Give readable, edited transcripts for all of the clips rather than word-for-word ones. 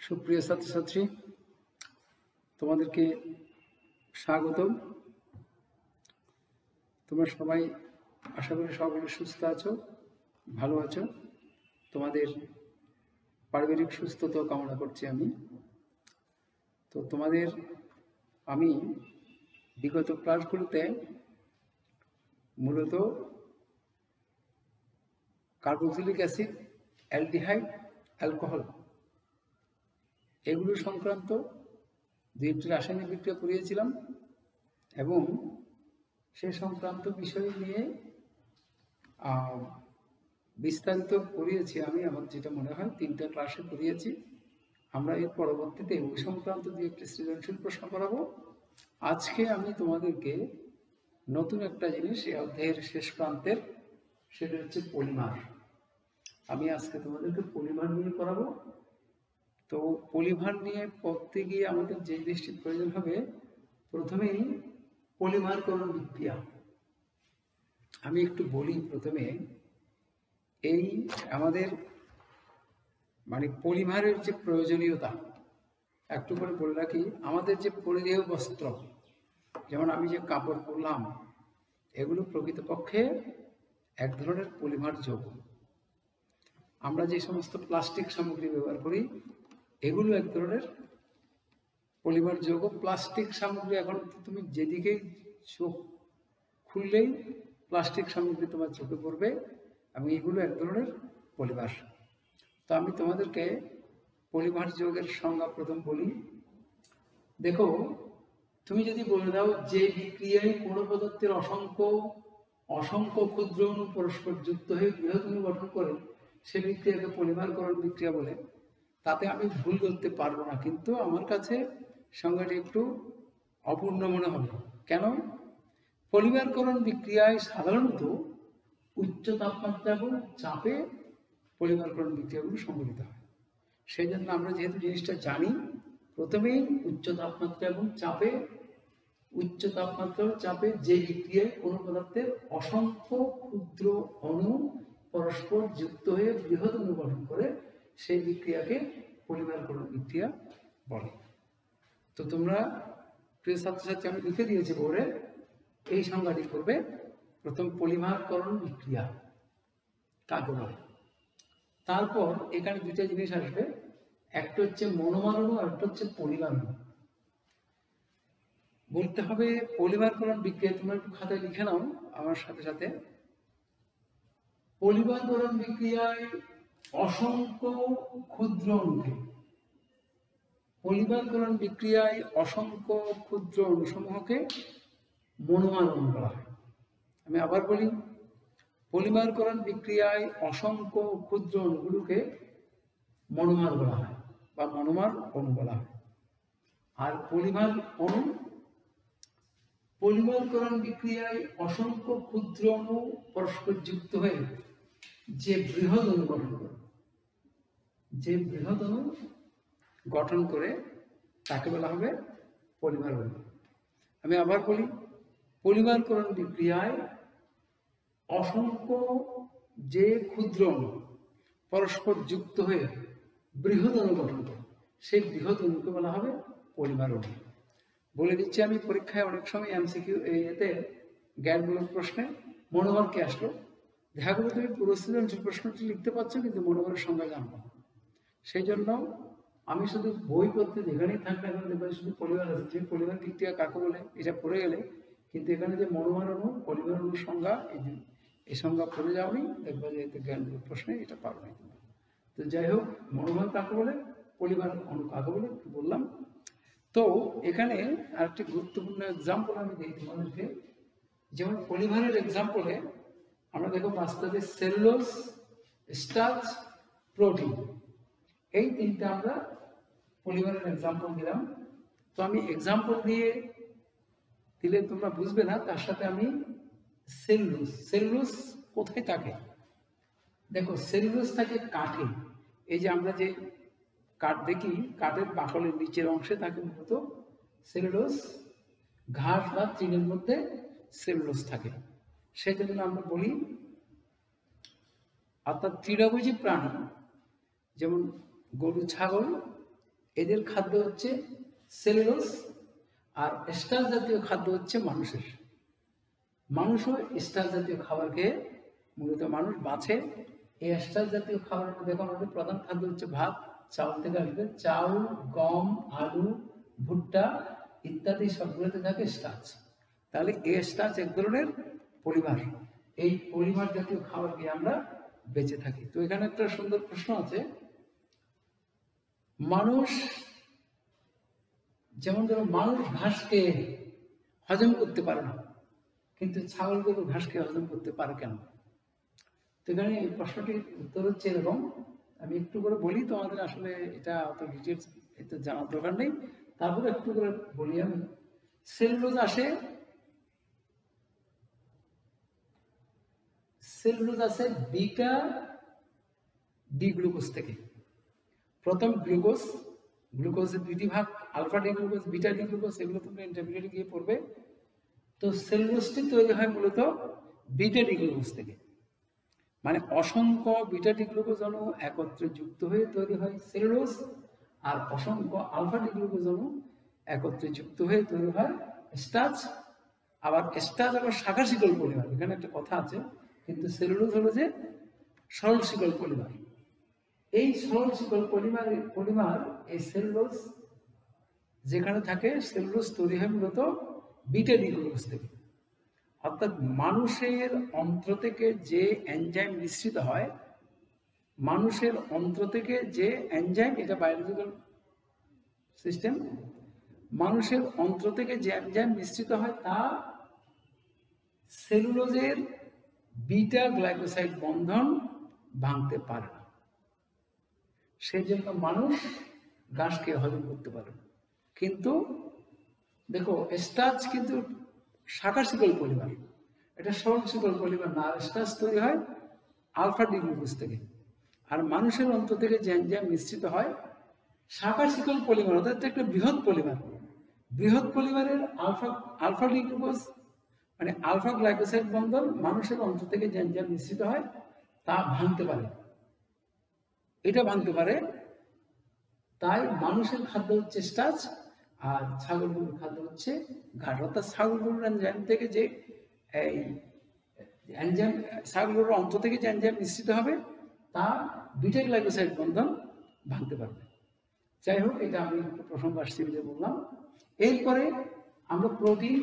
সুপ্রিয় ছাত্রছাত্রী, তোমাদেরকে স্বাগতম। তোমরা সবাই আশা করি সকলে সুস্থ আছো, ভালো আছো। তোমাদের পারিবারিক সুস্থতা কামনা করছি আমি। তো তোমাদের আমি বিগত ক্লাসগুলোতে মূলত কার্বক্সিলিক অ্যাসিড, অ্যালডিহাইড, অ্যালকোহল এগুলো সংক্রান্ত দু একটি রাসায়নিক বিক্রিয়া পড়িয়েছিলাম এবং সে সংক্রান্ত বিষয় নিয়ে বিস্তারিত পড়িয়েছি আমি। আমার যেটা মনে হয় 3টা ক্লাসে পড়িয়েছি। আমরা এর পরবর্তীতে ওই সংক্রান্ত দু একটি সৃজনশীল প্রশ্ন করাবো। আজকে আমি তোমাদেরকে নতুন একটা জিনিস এই অধ্যায়ের শেষ প্রান্তের, সেটা হচ্ছে পলিমার। আমি আজকে তোমাদেরকে পলিমার নিয়ে পড়াবো। তো পলিমার নিয়ে পড়তে গিয়ে আমাদের যে জিনিসটির প্রয়োজন হবে, প্রথমেই পলিমারকরণ বিক্রিয়া। আমি একটু বলি প্রথমে, এই আমাদের মানে পলিমারের যে প্রয়োজনীয়তা একটু করে বলে রাখি। আমাদের যে পরিধেয় বস্ত্র, যেমন আমি যে কাপড় পরলাম, এগুলো প্রকৃতপক্ষে এক ধরনের পলিমার যৌগ। আমরা যে সমস্ত প্লাস্টিক সামগ্রী ব্যবহার করি, এগুলো এক ধরনের পলিমার যৌগ। প্লাস্টিক সামগ্রী এখন তুমি যেদিকেই চোখ খুললেই প্লাস্টিক সামগ্রী তোমার চোখে পড়বে এবং এগুলো এক ধরনের পলিমার। তো আমি তোমাদেরকে পলিমার যৌগের সংজ্ঞা প্রথম বলি। দেখো, তুমি যদি বলে দাও যে বিক্রিয়ায় কোনো পদার্থের অসংখ্য ক্ষুদ্র অণু পরস্পর যুক্ত হয়ে বৃহৎ অণু গঠন করে, সে বিক্রিয়াকে পলিমারকরণ বিক্রিয়া বলে, তাতে আমি ভুল করতে পারবো না। কিন্তু আমার কাছে সংজ্ঞাটি একটু অপূর্ণ মনে হবে। কেন? পলিমারকরণ বিক্রিয়ায় সাধারণত উচ্চ তাপমাত্রা এবং চাপে পলিমারকরণ বিক্রিয়াগুলো সংঘটিত হয়। সেই জন্য আমরা যেহেতু জিনিসটা জানি, প্রথমেই উচ্চ তাপমাত্রা এবং চাপে যে বিক্রিয়ায় কোনো পদার্থের অসংখ্য ক্ষুদ্র অণু পরস্পর যুক্ত হয়ে বৃহৎ অণু গঠন করে, সেই বিক্রিয়াকে পলিমারকরণ বিক্রিয়া বলে। তো তোমরা প্রিয় ছাত্রছাত্রী, আমি লিখে দিয়েছি বোর্ডে, এই সংজ্ঞাটি করবে। প্রথম, পলিমারকরণ বিক্রিয়া কাকে বলে। তারপর এখানে দুইটা জিনিস আসবে, একটা হচ্ছে মনোমার অণু আর একটা হচ্ছে পলিমার অণু। বলতে হবে পলিমারকরণ বিক্রিয়া, তোমরা একটু খাতায় লিখে নাও আমার সাথে সাথে। পলিমারকরণ বিক্রিয়ায় অসংখ্য ক্ষুদ্র অণুকে, পলিমারকরণ বিক্রিয়ায় অসংখ্য ক্ষুদ্র অণুসমূহকে মনোমার অণু বলা হয়। আমি আবার বলি, পলিমারকরণ বিক্রিয়ায় অসংখ্য ক্ষুদ্র অণুগুলোকে মনোমার বলা হয় বা মনোমার অণু বলা হয়। আর পলিমারকরণ বিক্রিয়ায় অসংখ্য ক্ষুদ্র অণু পরস্পর যুক্ত হয়ে যে বৃহৎ অণু গঠন করে, তাকে বলা হবে পলিমার অণু। আমি আবার বলি, পলিমারকরণ বিক্রিয়ায় অসংখ্য যে ক্ষুদ্র অণু পরস্পর যুক্ত হয়ে বৃহৎ অণু গঠন করে, সেই বৃহৎ অণুকে বলা হবে পলিমার অণু। বলে দিচ্ছি আমি, পরীক্ষায় অনেক সময় এমসিকিউ এতে জ্ঞানমূলক প্রশ্নে মনোমার কে আসলো, দেখা গেলো তুমি পুরো সৃজনশীল প্রশ্নটি লিখতে পারছো কিন্তু মনোমারের সংজ্ঞা জানবো। সেই জন্য আমি শুধু বই পড়তে যেখানেই থাকলে এখন দেখবে শুধু পলিমার আছে, যে পলিমার বিক্রিয়া কাকে বলে এটা পড়ে গেলে, কিন্তু এখানে যে মনোমার অণু, পলিমার অণুর সংজ্ঞা, এই সংজ্ঞা পড়ে যাওনি, দেখবে যে এতে জ্ঞানমূলক প্রশ্নে এটা পারো না। তো যাই হোক, মনোমার কাকে বলে, পলিমার অণু কাকে বলে বললাম। তো এখানে আরেকটি গুরুত্বপূর্ণ এক্সাম্পল আমি দিই তোমাদেরকে। যেমন পলিমারের এক্সাম্পলে আমরা দেখো বাস্তবে সেলুলোজ, স্টার্চ, প্রোটিন, এই 3টা আমরা পলিমারের এক্সাম্পল দিলাম। তো আমি এক্সাম্পল দিলে তোমরা বুঝবে না, তার সাথে আমি সেলুলোজ কোথায় থাকে। দেখো, সেলুলোজ থাকে কাঠে। এই যে আমরা যে কাঠ দেখি, কাঠের বাকলের নিচের অংশে থাকে মূলত সেলুলোজ। ঘাস বা তৃণের মধ্যে সেলুলোজ থাকে। সেই জন্য আমরা বলি, অর্থাৎ তৃণভোজী প্রাণী যেমন গরু, ছাগল, এদের খাদ্য হচ্ছে সেলুলোজ, আর স্টার্চ জাতীয় খাদ্য হচ্ছে মানুষের। মানুষও স্টার্চ জাতীয় খাবার খেয়ে মূলত মানুষ বাঁচে। এই স্টার্চ জাতীয় খাবারের মধ্যে এখন আমাদের প্রধান খাদ্য হচ্ছে ভাত, চাউল থেকে আসবে। চাউল, গম, আলু, ভুট্টা ইত্যাদি সবগুলোতে থাকে স্টার্চ। তাহলে এই স্টার্চ এক ধরনের পলিমার। এই পলিমার জাতীয় খাবার খেয়ে আমরা বেঁচে থাকি। তো এখানে একটা সুন্দর প্রশ্ন আছে, মানুষ যেমন ধরো মানুষ ঘাসকে হজম করতে পারে না, কিন্তু ছাগল গরু ঘাসকে হজম করতে পারে কেন? তো এখানে এই প্রশ্নটির উত্তর হচ্ছে এরকম, আমি একটু করে বলি, তোমাদের আসলে এটা অত ডিটেলস এটা জানার দরকার নেই, তারপরে একটু করে বলি আমি। সেলুলোজ আসে বিটা ডি গ্লুকোজ থেকে। প্রথম গ্লুকোজের দুইটি ভাগ, alpha D glucose, beta D glucose, এগুলো তোমরা ইন্টারমিডিয়েটে গিয়ে পড়বে। তো সেলুলোজটি তৈরি হয় মূলত বিটা ডি গ্লুকোজ থেকে, মানে অসংখ্য বিটা ডি গ্লুকোজ অণু একত্রে যুক্ত হয়ে তৈরি হয় সেলুলোজ, আর অসংখ্য আলফা ডি গ্লুকোজ অণু একত্রে যুক্ত হয়ে তৈরি হয় স্টার্চ। আবার স্টার্চ আবার শাখা শিকল পলিমার, এখানে একটা কথা আছে, কিন্তু সেলুলোজ হলো যে সরল শিকল পলিমার। এই সরল শিকল পলিমার এই সেলুলোজ যেখানে থাকে, সেলুলোজ তৈরি হয় মূলত বিটা ডি গ্লুকোজ থেকে। অর্থাৎ মানুষের অন্ত্র থেকে যে এনজাইম নিঃসৃত হয়, মানুষের অন্ত্র থেকে যে এনজাইম, এটা বায়োলজিক্যাল সিস্টেম, মানুষের অন্ত্র থেকে যে এনজাইম নিঃসৃত হয় তা সেলুলোজের বিটা গ্লাইকোসাইড বন্ধন ভাঙতে পারে না। সেই জন্য মানুষ ঘাসকে হজম করতে পারে। কিন্তু দেখো, স্টার্চ কিন্তু শাখা শিকল পলিমার, এটা সরল শিকল পলিমার না। আর স্টার্চ তৈরি হয় আলফা ডি গ্লুকোজ থেকে। আর মানুষের অন্ত্র থেকে যে এনজাইম নিঃসৃত হয় শাখা শিকল পলিমার, অর্থাৎ একটা বৃহৎ পলিমার। বৃহৎ পলিমারের আলফা ডি গ্লুকোজ মানে আলফা গ্লাইকোসাইড বন্ধন মানুষের অন্ত্র থেকে যে এনজাইম নিঃসৃত হয় তা ভাঙতে পারে, এটা ভাঙতে পারে। তাই মানুষের খাদ্য হচ্ছে স্টার্চ, আর ছাগল গরুর খাদ্য হচ্ছে ঘাস। অর্থাৎ ছাগল গরুর এনজাইম থেকে যে এই এনজাইম, ছাগল গরুর অন্ত্র থেকে যে এনজাইম নিঃসৃত হবে তা বিটা গ্লাইকোসাইড বন্ধন ভাঙতে পারবে। যাই হোক, এটা আমি প্রসঙ্গ আসছি যে বললাম। এরপরে আমরা প্রোটিন,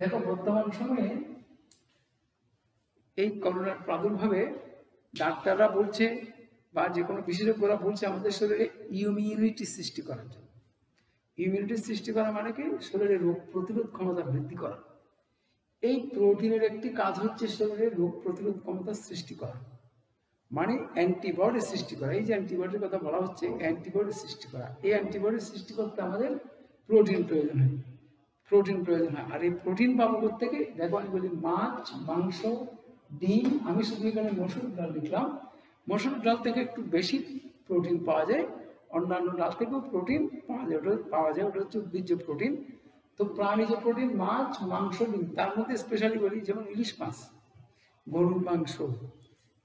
দেখো বর্তমান সময়ে এই করোনার প্রাদুর্ভাবে ডাক্তাররা বলছে বা যে কোনো বিশেষজ্ঞরা বলছে আমাদের শরীরে ইমিউনিটি সৃষ্টি করার জন্য। ইমিউনিটি সৃষ্টি করা মানে কি? শরীরে রোগ প্রতিরোধ ক্ষমতা বৃদ্ধি করা। এই প্রোটিনের একটি কাজ হচ্ছে শরীরে রোগ প্রতিরোধ ক্ষমতা সৃষ্টি করা, মানে অ্যান্টিবডি সৃষ্টি করা। এই যে অ্যান্টিবডির কথা বলা হচ্ছে, অ্যান্টিবডি সৃষ্টি করা। এই অ্যান্টিবডি সৃষ্টি করতে আমাদের প্রোটিন প্রয়োজন হয়, আর এই প্রোটিন পাবো থেকে, দেখো আমি বলি মাছ, মাংস, ডিম, আমি শুধু এখানে মসুর ডাল লিখলাম। মসুর ডাল থেকে একটু বেশি প্রোটিন পাওয়া যায়, অন্যান্য ডাল থেকেও প্রোটিন পাওয়া যায়, ওটা হচ্ছে উদ্ভিজ্জ প্রোটিন। তো প্রাণীজ প্রোটিন মাছ, মাংস, ডিম, তার মধ্যে স্পেশালি বলি যেমন ইলিশ মাছ, গরুর মাংস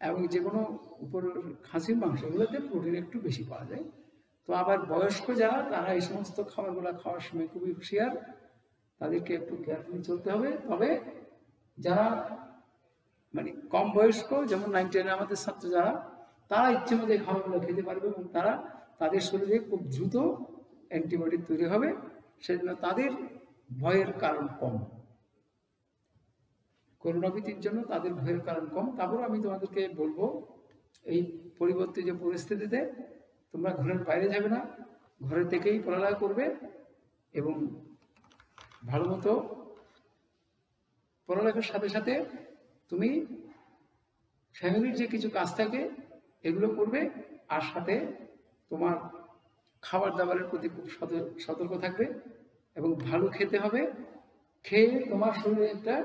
এবং যে কোনো উপরের খাসির মাংস, এগুলোতে প্রোটিন একটু বেশি পাওয়া যায়। তো আবার বয়স্ক যারা, তারা এই সমস্ত খাবারগুলো খাওয়ার সময় খুবই হুঁশিয়ার, তাদেরকে একটু কেয়ারফুলি চলতে হবে। তবে যারা মানে কম বয়স্ক, যেমন 9-10 আমাদের ছাত্র যারা, তারা ইচ্ছে মতো এই খাবারগুলো খেতে পারবে এবং তাদের শরীরে খুব দ্রুত অ্যান্টিবডি তৈরি হবে, সেজন্য তাদের ভয়ের কারণ কম, করোনা ভীতির জন্য তাদের ভয়ের কারণ কম। তারপর আমি তোমাদেরকে বলবো, এই পরিবর্তিত পরিস্থিতিতে তোমরা ঘরের বাইরে যাবে না, ঘরে থেকেই পড়ালেখা করবে এবং ভালো মতো পড়ালেখার সাথে সাথে তুমি ফ্যামিলির যে কিছু কাজ থাকে এগুলো করবে, আর সাথে তোমার খাবার দাবারের প্রতি খুব সতর্ক থাকবে এবং ভালো খেতে হবে। খেয়ে তোমার শরীরে একটা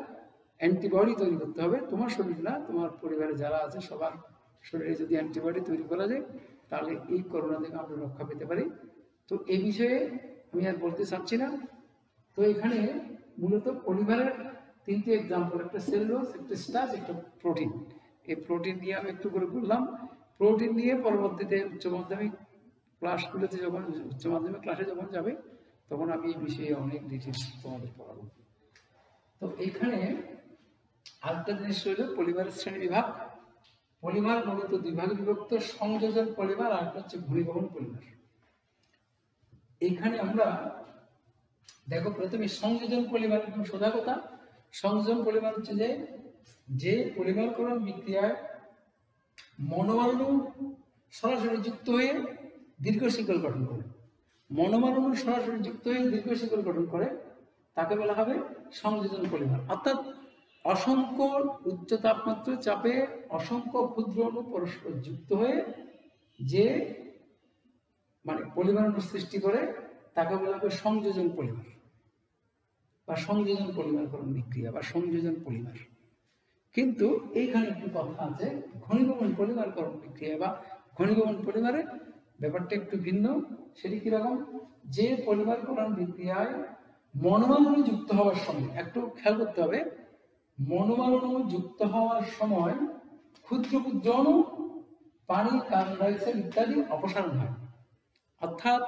অ্যান্টিবডি তৈরি করতে হবে, তোমার শরীর না, তোমার পরিবারে যারা আছে সবার শরীরে যদি অ্যান্টিবডি তৈরি করা যায় তাহলে এই করোনা থেকে আমরা রক্ষা পেতে পারি। তো এই বিষয়ে আমি আর বলতে চাচ্ছি না। তো এখানে মূলত পরিবারের 3টে এক্সাম্পল, একটা সেলুলোজ, একটা স্টার্চ, একটা প্রোটিন। এই প্রোটিন নিয়ে আমি একটু করে বললাম। প্রোটিন নিয়ে পরবর্তীতে উচ্চ মাধ্যমিক ক্লাসগুলোতে যখন উচ্চ মাধ্যমিক ক্লাসে যখন যাবে তখন আমি এই বিষয়ে অনেক ডিটেলস তোমাদের পড়াবো। তো এইখানে আরেকটা জিনিস রইল পলিমারের শ্রেণী বিভাগ। পলিমার মূলত দুই ভাগে বিভক্ত, সংযোজন পলিমার আর একটা হচ্ছে ঘনীভবন পলিমার। এইখানে আমরা দেখো প্রথমে সংযোজন পলিমার, একদম সোজা কথা। সংযোজন পলিমার হচ্ছে যে পলিমারকরণ বিক্রিয়ায় মনোমারণু সরাসরি যুক্ত হয়ে দীর্ঘ শিকল গঠন করে, মনোমারণু সরাসরি যুক্ত হয়ে দীর্ঘ শিকল গঠন করে, তাকে বলা হবে সংযোজন পলিমার। অর্থাৎ অসংখ্য উচ্চ তাপমাত্রা চাপে অসংখ্য ক্ষুদ্র অণু পরস্পর যুক্ত হয়ে যে পলিমার অণু সৃষ্টি করে তাকে বলা হবে সংযোজন পলিমার বা সংযোজন পলিমারকরণ বিক্রিয়া বা সংযোজন পলিমার। কিন্তু এইখানে একটু কথা আছে, ঘনীভবন পলিমারকরণ বিক্রিয়া বা ঘনীভবন পলিমারের ব্যাপারটা একটু ভিন্ন। সেটি কিরকম? যে পলিমারকরণ বিক্রিয়ায় মনোমারণু যুক্ত হওয়ার সময়, একটু খেয়াল করতে হবে, মনোমারণু যুক্ত হওয়ার সময় ক্ষুদ্র ক্ষুদ্র অণু, পানি, কার্বন ডাইঅক্সাইড ইত্যাদি অপসারণ হয়। অর্থাৎ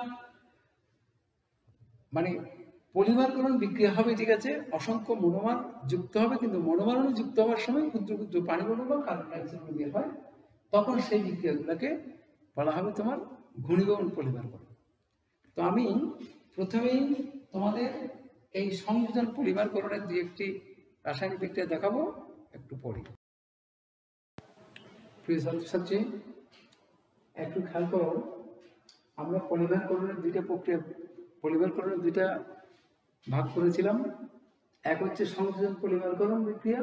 পলিমারকরণ বিক্রিয়া হবে, ঠিক আছে, অসংখ্য মনোমার যুক্ত হবে, কিন্তু মনোমারণু যুক্ত হওয়ার সময় ক্ষুদ্র ক্ষুদ্র পানি অণু বা কার্বন ডাইঅক্সাইড অণু বের হয়, তখন সেই বিক্রিয়াগুলোকে বলা হবে তোমার ঘনীভবন পলিমারকরণ। তো আমি প্রথমেই তোমাদের এই সংযোজন পলিমারকরণের দুই একটি রাসায়নিক বিক্রিয়া দেখাবো, একটু পরে। প্রিয় ছাত্রছাত্রী, একটু খেয়াল করো, আমরা পলিমারকরণের দুইটা প্রক্রিয়া, পলিমারকরণের দুইটা ভাগ করেছিলাম। এক হচ্ছে সংযোজন পলিমারকরণ বিক্রিয়া,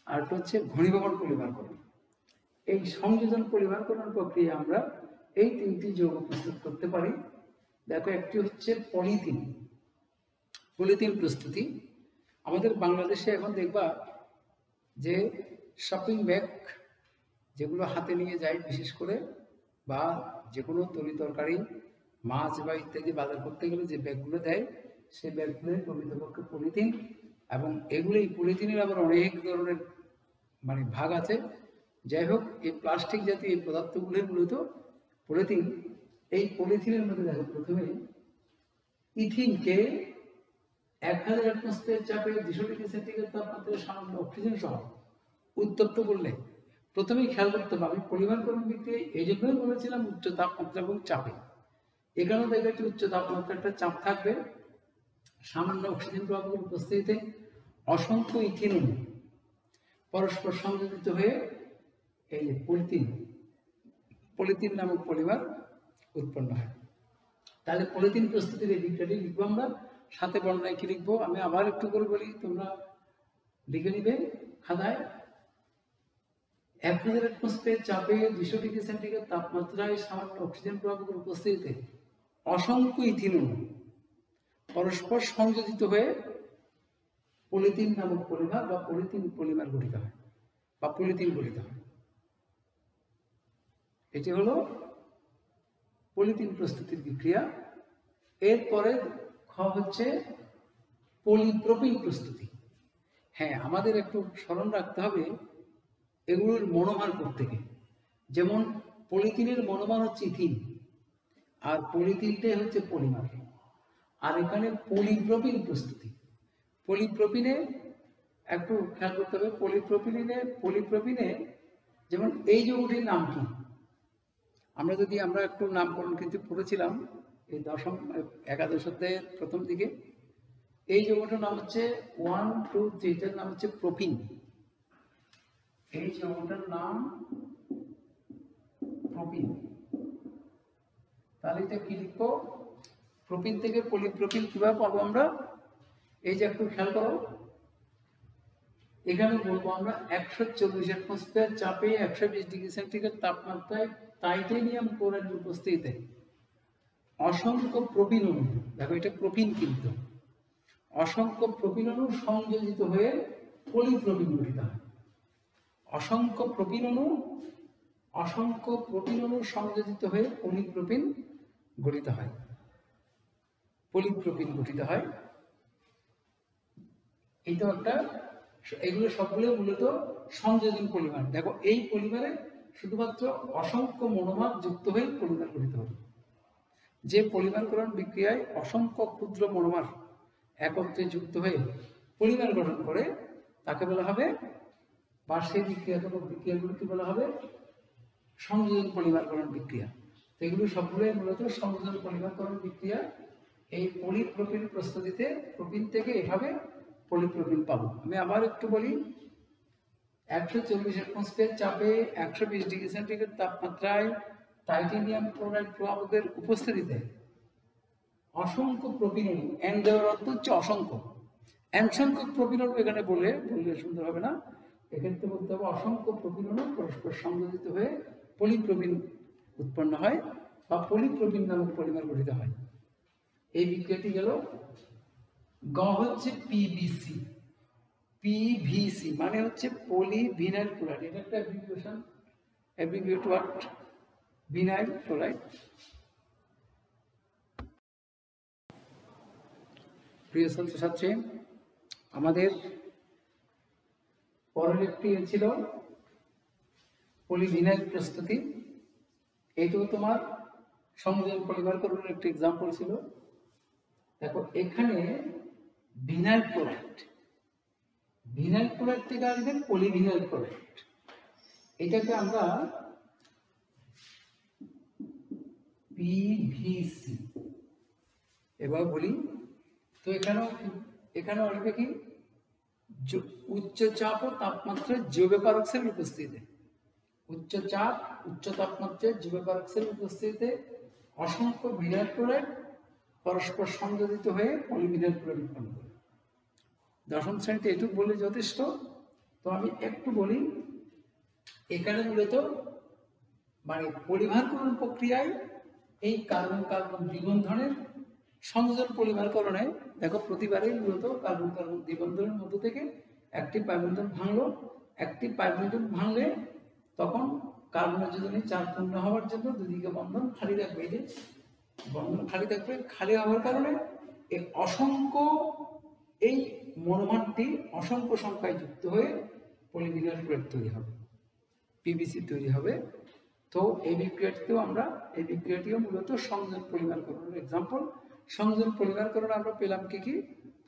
আর হচ্ছে ঘনীভবন পলিমারকরণ। এই সংযোজন পলিমারকরণ প্রক্রিয়া আমরা এই তিনটি যৌগ প্রস্তুত করতে পারি। দেখো, একটি হচ্ছে পলিথিন, পলিথিন প্রস্তুতি। আমাদের বাংলাদেশে এখন দেখবা যে শপিং ব্যাগ যেগুলো হাতে নিয়ে যায় বিশেষ করে, বা যে কোনো তরি তরকারি, মাছ বা ইত্যাদি বাজার করতে গেলে যে ব্যাগগুলো দেয়, সেই ব্যাগগুলো প্রকৃতপক্ষে পলিথিন। এবং এগুলোই পলিথিনের আবার অনেক ধরনের ভাগ আছে। যাই হোক, এই প্লাস্টিক জাতীয় এই পদার্থগুলোই মূলত পলিথিন। এই পলিথিনের মধ্যে দেখো, প্রথমে ইথিনকে 1000 অ্যাটমসফিয়ার চাপে 200 ডিগ্রি সেন্টিগ্রেড তাপমাত্রায় সামান্য অক্সিজেন সহ উত্তপ্ত করলে, প্রথমেই খেয়াল করতে হবে, আমি পলিমারকরণ বিক্রিয়া এই জন্যই বলেছিলাম উচ্চ তাপমাত্রা এবং চাপে। এখানেও দেখেছি উচ্চ তাপমাত্রা একটা চাপ থাকবে, সামান্য অক্সিজেন প্রবাহের উপস্থিতিতে অসংখ্য ইথিন অণু পরস্পর সংযোজিত হয়ে এই যে পলিথিন নামক পলিমার উৎপন্ন হয়। তাহলে পলিথিন প্রস্তুতির এই বিক্রিয়াটি লিখবো আমরা, সাথে বর্ণনায় কি লিখবো আমি আবার একটু করে বলি, তোমরা লিখে নিবে খাতায়। 1000 অ্যাটমসফিয়ার চাপে 200 ডিগ্রি সেন্টিগ্রেড তাপমাত্রায় সামান্য অক্সিজেন প্রবাহের উপস্থিতিতে অসংখ্য ইথিন অণু পরস্পর সংযোজিত হয়ে পলিথিন নামক পলিমার বা পলিথিন পলিমার গঠিত হয় বা পলিথিন গঠিত হয়। এটি হলো পলিথিন প্রস্তুতির বিক্রিয়া। এরপরে হচ্ছে পলিপ্রোপিন প্রস্তুতি। হ্যাঁ, আমাদের একটু স্মরণ রাখতে হবে এগুলোর মনোমার প্রত্যেকে। যেমন পলিথিনের মনোমার হচ্ছে ইথিন, আর পলিথিনটাই হচ্ছে পলিমার। আর এখানে পলিপ্রোপিন প্রস্তুতি, পলিপ্রোপিনে একটু খেয়াল করতে হবে, পলিপ্রোপিনে যেমন এই যৌগটির নাম কি, আমরা একটু নামকরণ কিন্তু পড়েছিলাম এই একাদশ অধ্যায়ের প্রথম দিকে। এই যৌগটার নাম হচ্ছে 1, 2, 3, এটার নাম হচ্ছে প্রোপিন। এই যৌগটার নাম প্রোপিন। তাহলে এটা কি লিখবো? প্রোপিন থেকে পলিপ্রোপিন কিভাবে পাবো আমরা? এই যে একটু খেয়াল করো, এখানে বলবো আমরা 140 অ্যাটমসফিয়ার চাপে 120 ডিগ্রি সেন্টিগ্রেড তাপমাত্রায় টাইটেনিয়াম ক্লোরাইডের উপস্থিতিতে অসংখ্য প্রোপিন অণু, দেখো এটা প্রোপিন, কিন্তু অসংখ্য প্রোপিন অণু সংযোজিত হয়ে পলিপ্রোপিন গঠিত হয়। অসংখ্য প্রোপিন অণু সংযোজিত হয়ে পলিপ্রোপিন গঠিত হয়, পলিপ্রোপিন গঠিত হয়। এইটা একটা, এগুলো সবগুলো মূলত সংযোজন পলিমার। দেখো, এই পলিমারে শুধুমাত্র অসংখ্য মনোমার যুক্ত হয়ে পলিমার গঠিত হবে। যে পলিমারকরণ বিক্রিয়ায় অসংখ্য ক্ষুদ্র মনোমার একত্রে যুক্ত হয়ে পলিমার গঠন করে তাকে বলা হবে, বা সেই বিক্রিয়াগুলিকে বলা হবে সংযোজন পলিমারকরণ বিক্রিয়া। তো এগুলো সবগুলোই মূলত সংযোজন পলিমারকরণ বিক্রিয়া। এই পলিপ্রোপিন প্রস্তুতিতে প্রোপিন থেকে এভাবে পলিপ্রোপিন পাবো। আমি আবার একটু বলি, 140 অ্যাটমসফিয়ার চাপে 120 ডিগ্রি সেন্টিগ্রেড তাপমাত্রায় টাইটেনিয়াম ক্লোরাইড প্লাবকের উপস্থিতিতে অসংখ্য প্রোপিন অণু, এন দেওয়ার অর্থ হচ্ছে অসংখ্য, এন সংখ্যক প্রোপিন অণু এখানে বললে সুন্দর হবে না, এক্ষেত্রে বলতে হবে অসংখ্য প্রোপিন অণু পরস্পর সংযোজিত হয়ে পলিপ্রোপিন উৎপন্ন হয় বা পলিপ্রোপিন নামক পলিমার গঠিত হয়। এই বিক্রিয়াটি গেল। গ হচ্ছে পিভিসি। পিভিসি মানে হচ্ছে পলিভিনাইল ক্লোরাইড। এটা একটা অ্যাব্রিভিয়েশন, অ্যাব্রিভিয়েট ওয়ার্ড, ভিনাইল ক্লোরাইড। প্রিয় ছাত্রছাত্রী, আমাদের পরের একটি ছিল পলিভিনাইল প্রস্তুতি। এইটাও তোমার সংযোজন পলিমারকরণের একটি এক্সাম্পল ছিল। দেখো এখানে ভিনাইল ক্লোরাইড, ভিনাইল ক্লোরাইড থেকে আসবে পলিভিনাইল ক্লোরাইড। এটাকে আমরা পিভিসি এবার বলি। তো এখানেও আসবে কি, উচ্চ চাপ ও তাপমাত্রায় জৈব পারক্সাইডের উপস্থিতিতে, উচ্চ চাপ উচ্চ তাপমাত্রায় জৈব পারক্সাইডের উপস্থিতিতে অসংখ্য ভিনাইল ক্লোরাইড পরস্পর সংযোজিত হয়ে পলিভিনাইল ক্লোরাইড উৎপন্ন করে। দশম শ্রেণীতে এটুকু বলে যথেষ্ট। তো আমি একটু বলি, এখানে মূলত মানে পলিমারকরণ প্রক্রিয়ায় এই কার্বন কার্বন দ্বিবন্ধনের সংযোজন পলিমারকরণে দেখো প্রতিবারেই মূলত কার্বন কার্বন দ্বিবন্ধনের মধ্য থেকে একটি পাই বন্ধন ভাঙলো। একটি পাই বন্ধন ভাঙলে তখন কার্বনের যোজনী চাপ পূর্ণ হওয়ার জন্য দুদিকে বন্ধন খালি রাখবে। এই যে বন্ধন খালি থাকবে, খালি হওয়ার কারণে এই অসংখ্য এই মনোমারটি অসংখ্য সংখ্যায় যুক্ত হয়ে পলিভিনাইল ক্লোরাইড তৈরি হবে, পিভিসি তৈরি হবে। তো এই বিক্রিয়াটিও মূলত সংযোজন পলিমারকরণের এক্সাম্পল। সংযোজন পলিমারকরণ আমরা পেলাম কি কি?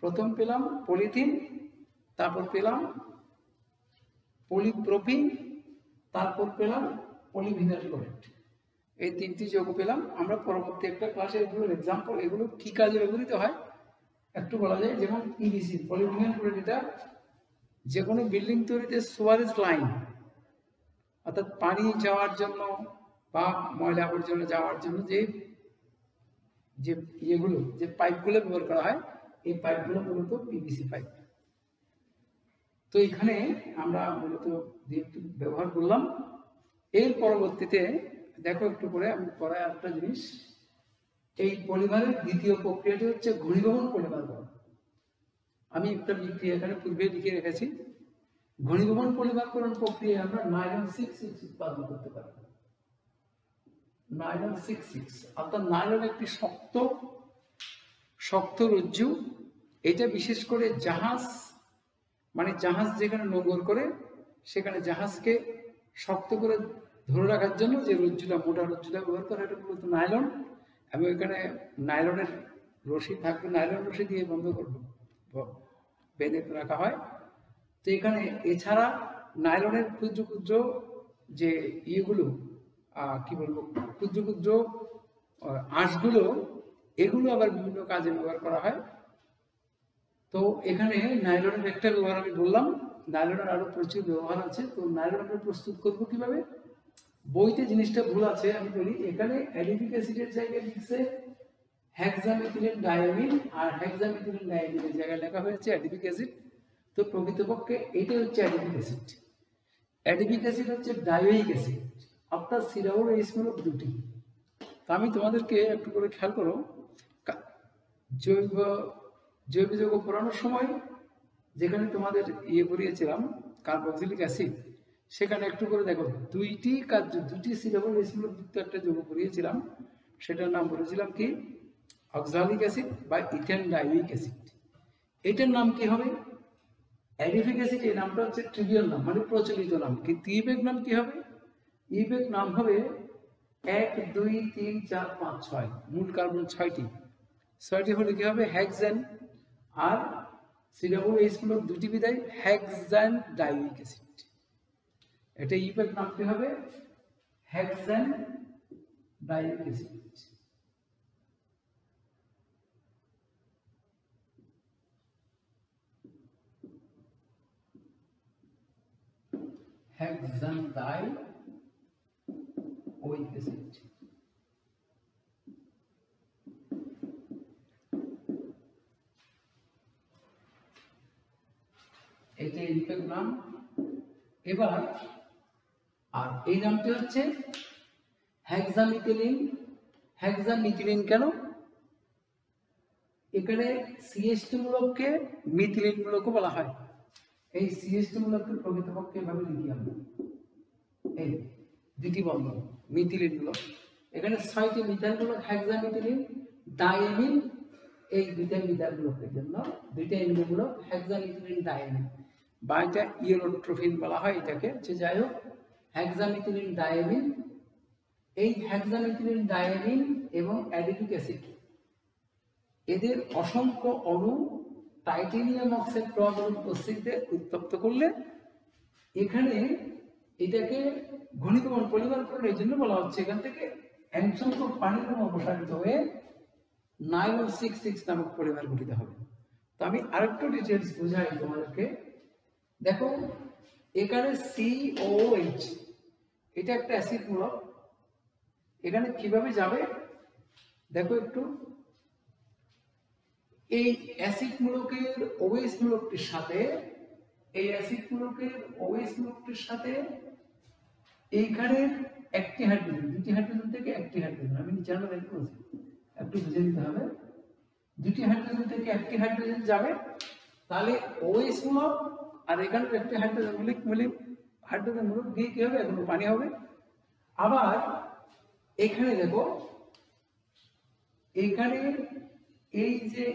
প্রথম পেলাম পলিথিন, তারপর পেলাম পলিপ্রোপিন, তারপর পেলাম পলিভিনাইল ক্লোরাইড। এই তিনটি যৌগ পেলাম আমরা। পরবর্তী একটা ক্লাসে এগুলোর এক্সাম্পল, এগুলো কি কাজে ব্যবহৃত হয় একটু বলা যায়। যেমন পিভিসি, পলিভিনাইল ক্লোরাইড, এটা যে কোনো বিল্ডিং তৈরিতে সুয়ারেজ লাইন, অর্থাৎ পানি যাওয়ার জন্য বা ময়লা আবর্জনা যাওয়ার জন্য যে ইয়েগুলো, যে পাইপগুলো ব্যবহার করা হয়, এই পাইপগুলো মূলত পিভিসি পাইপ। তো এখানে আমরা মূলত ব্যবহার করলাম। এর পরবর্তীতে দেখো একটু করে আমি পড়ায় একটা জিনিস, এই পলিমারের দ্বিতীয় প্রক্রিয়াটি হচ্ছে ঘনীভবন পলিমারকরণ। আমি একটা বিক্রিয়া এখানে পূর্বে লিখে রেখেছি। ঘনীভবন পলিমারকরণ প্রক্রিয়ায় আমরা নাইলন 6 উৎপাদন করতে পারি। নাইলন 6 অর্থাৎ নাইলন একটি শক্ত রজ্জু। এটা বিশেষ করে জাহাজ, মানে জাহাজ যেখানে নোঙর করে সেখানে জাহাজকে শক্ত করে ধরে রাখার জন্য যে রজ্জুটা, মোটা রজ্জুটা ব্যবহার করা, এটা মূলত নাইলন। এবং এখানে নাইলনের রশি থাকবে, নাইলন রশি দিয়ে বন্ধ করবো, বেঁধে রাখা হয়। তো এখানে এছাড়া নাইলনের ক্ষুদ্র ক্ষুদ্র যে ইয়েগুলো, কি বলবো, ক্ষুদ্র ক্ষুদ্র আঁশগুলো, এগুলো আবার বিভিন্ন কাজে ব্যবহার করা হয়। তো এখানে নাইলনের একটা ব্যবহার আমি বললাম, নাইলনের আরো প্রচুর ব্যবহার আছে। তো নাইলন আমরা প্রস্তুত করবো কিভাবে? বইতে জিনিসটা ভুল আছে, আমি বলি। এখানে অ্যাডিপিক অ্যাসিডের জায়গায় লিখছে হেক্সামিথিলিন ডায়ামিন, আর হেক্সামিথিলিন ডায়ামিনের জায়গায় লেখা হয়েছে অ্যাডিপিক অ্যাসিড। তো প্রকৃতপক্ষে এটাই হচ্ছে অ্যাডিপিক অ্যাসিড। অ্যাডিপিক অ্যাসিড হচ্ছে ডায়োইক অ্যাসিড, অর্থাৎ সিরাউর এইসমূল দুটি। তো আমি তোমাদেরকে একটু করে খেয়াল করো, জৈব যৌগ পড়ানোর সময় যেখানে তোমাদের পড়িয়েছিলাম কার্বক্সিলিক অ্যাসিড, সেখানে একটু করে দেখো দুটি সিরাউর এইসমূল যুক্ত একটা যৌগ পড়িয়েছিলাম, সেটার নাম বলেছিলাম কি? অক্সালিক অ্যাসিড বা ইথেন ডায়োইক অ্যাসিড। এটার নাম কি হবে? Adipic acid. এই নামটা হচ্ছে ট্রিভিয়াল নাম, মানে প্রচলিত নাম। কিন্তু ইবেক নাম কি হবে? ইবেক নাম হবে 1 2 3 4 5 6 মূল কার্বন 6টি হলে কি হবে হেক্সেন, আর COOH মূলক দুটি বিদায় হেক্সান ডাইউইক অ্যাসিড। এটা ইফেক্ট নামটি হবে হেক্সান ডাইউইক অ্যাসিড। হেক্সান ডাইউইক অ্যাসিড। এটা ইফেক্ট নাম। এবার আর এই নামটি হচ্ছে হেক্সামিথিলিন। হেক্সামিথিলিন কেন? এখানে CH2 মূলককে মিথিলিন মূলকও বলা হয়। এই CH2 মূলককে প্রকৃতপক্ষে এভাবে লিখি আমরা, এই দুটি বন্ধন মিথিলিন মূলক। এখানে 6টি মিথাইল মূলক হেক্সামিথিলিন, ডাইএমিন, এই দুইটা মিথাইল মূলকের জন্য দুইটা এমিনো মূলক হেক্সামিথিলিন ডাইএমিন, বা এটা ইউরোট্রোফিন বলা হয় এটাকে। যে যাই হোক, হেক্সামিথিলিন ডাইএমিন, এই হেক্সামিথিলিন ডাইএমিন এবং অ্যাডিপিক অ্যাসিড এদের অসংখ্য অণু টাইটেনিয়াম অক্সাইড প্রভাবক উপস্থিতিতে উত্তপ্ত করলে এখানে এটাকে ঘনীভবন পলিমার করে, এই জন্য বলা হচ্ছে এখান থেকে n সংখ্যক পানির অণু অপসারিত হয়ে নাইলন 6,6 নামক পলিমার গঠিত হবে। তো আমি আরেকটু ডিটেইলস বুঝাই তোমাদেরকে। দেখো এখানে COOH এটা একটা অ্যাসিড মূলক, এখানে কিভাবে যাবে দেখো একটু। এই অ্যাসিড মূলকের OH মূলকটির সাথে, এই অ্যাসিড মূলকের OH মূলকটির সাথে এইখানে একটি হাইড্রোজেন, দুটি হাইড্রোজেন থেকে একটি হাইড্রোজেন, আমি নিচে আলো বের করেছি, একটু বুঝে নিতে হবে। দুটি হাইড্রোজেন থেকে একটি হাইড্রোজেন যাবে, তাহলে OH মূলক আর এখানে একটি হাইড্রোজেন মূলক হাইড্রোজেন মূলক দিয়ে কি হবে, এখন পানি হবে। আবার এখানে দেখো, এইখানে এই যে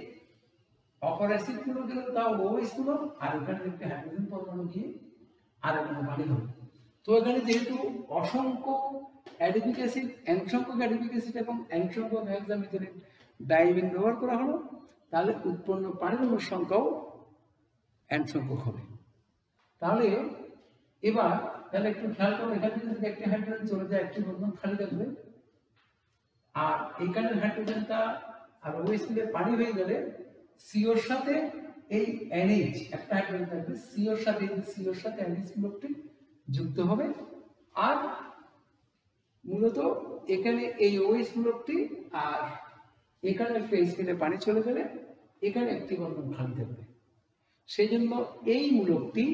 অপর অ্যাসিড গুলো গেল তাও OH মূলক, আর এখানে একটি হাইড্রোজেন পরমাণু দিয়ে আর এখন পানি হবে। তো এখানে যেহেতু অসংখ্য অ্যাডিপিক অ্যাসিড, n সংখ্যক অ্যাডিপিক অ্যাসিড এবং n সংখ্যক হেক্সামিথিলিন ডাইএমিন ব্যবহার করা হলো, তাহলে উৎপন্ন পানির অণুর সংখ্যাও n সংখ্যক হবে। তাহলে এবার তাহলে একটু খেয়াল করো, এখানে যদি একটি হাইড্রোজেন চলে যায় একটি বন্ধন খালি থাকবে, আর এখানে হাইড্রোজেনটা আর OH মিলে পানি হয়ে গেলে COর সাথে এই NH একটা হাইড্রোজেন থাকবে, COর সাথে NH মূলকটি যুক্ত হবে, আর মূলত এখানে এই OH মূলকটি আর এখানে একটা H মিলে পানি চলে গেলে এখানে একটি বন্ধন খালি থাকবে। সেই জন্য এই মূলকটি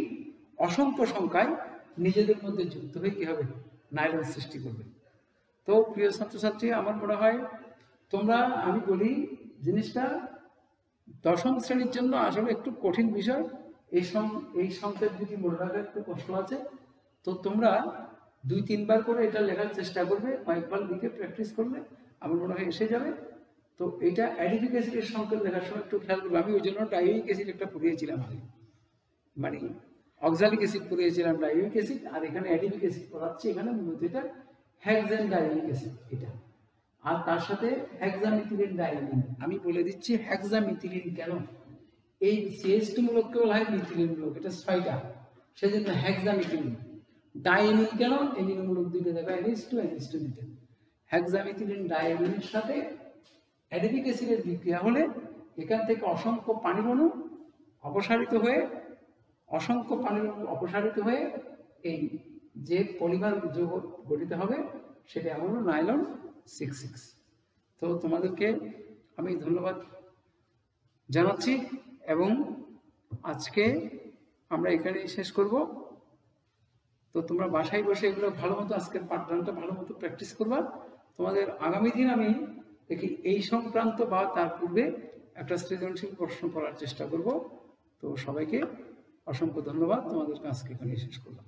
অসংখ্য সংখ্যায় নিজেদের মধ্যে যুক্ত হয়ে কি হবে, নাইলন সৃষ্টি করবে। তো প্রিয় ছাত্রছাত্রী, আমার মনে হয় তোমরা, আমি বলি জিনিসটা দশম শ্রেণীর জন্য আসলে একটু কঠিন বিষয়। এই সংকেত দুটি মনে রাখার একটু কষ্ট আছে। তো তোমরা 2-3 বার করে এটা লেখার চেষ্টা করবে, কয়েকবার লিখে প্র্যাকটিস করলে আমার মনে হয় এসে যাবে। তো এটা অ্যাডিপিক অ্যাসিডের সংকেত লেখার সময় একটু খেয়াল করবে। আমি ওই জন্য ডাইউইক অ্যাসিড একটা পড়িয়েছিলাম আগে, মানে অক্সালিক অ্যাসিড পড়িয়েছিলাম, ডাইউইক অ্যাসিড, আর এখানে অ্যাডিপিক অ্যাসিড পড়াচ্ছি। এখানে মূলত এটা হেক্সান ডাইউইক অ্যাসিড এটা, আর তার সাথে হেক্সামিথিলিন ডাইএমিন। আমি বলে দিচ্ছি হেক্সামিথিলিন কেন, এই CH2 মূলককে বলা হয় মিথিলিন মূলক, এটা 6টা, সেজন্য হেক্সামিথিলিন। ডাইএমিন কেন, এমিনো মূলক দুইটা দেখা, NH2 দিতে। হেক্সামিথিলিন ডাইএমিনের সাথে অ্যাডিপিক অ্যাসিডের বিক্রিয়া হলে এখান থেকে অসংখ্য পানির অণু অপসারিত হয়ে এই যে পলিমার যৌগ গঠিত হবে সেটা হলো নাইলন 6,6। তো তোমাদেরকে আমি ধন্যবাদ জানাচ্ছি, এবং আজকে আমরা এখানেই শেষ করব। তো তোমরা বাসায় বসে এগুলো ভালো মতো আজকের পাঠদানটা ভালো মতো প্র্যাকটিস করবা। তোমাদের আগামী দিন আমি দেখি এই সংক্রান্ত বা তার পূর্বে একটা সৃজনশীল প্রশ্ন করার চেষ্টা করব। তো সবাইকে অসংখ্য ধন্যবাদ, তোমাদেরকে আজকে এখানেই শেষ করলাম।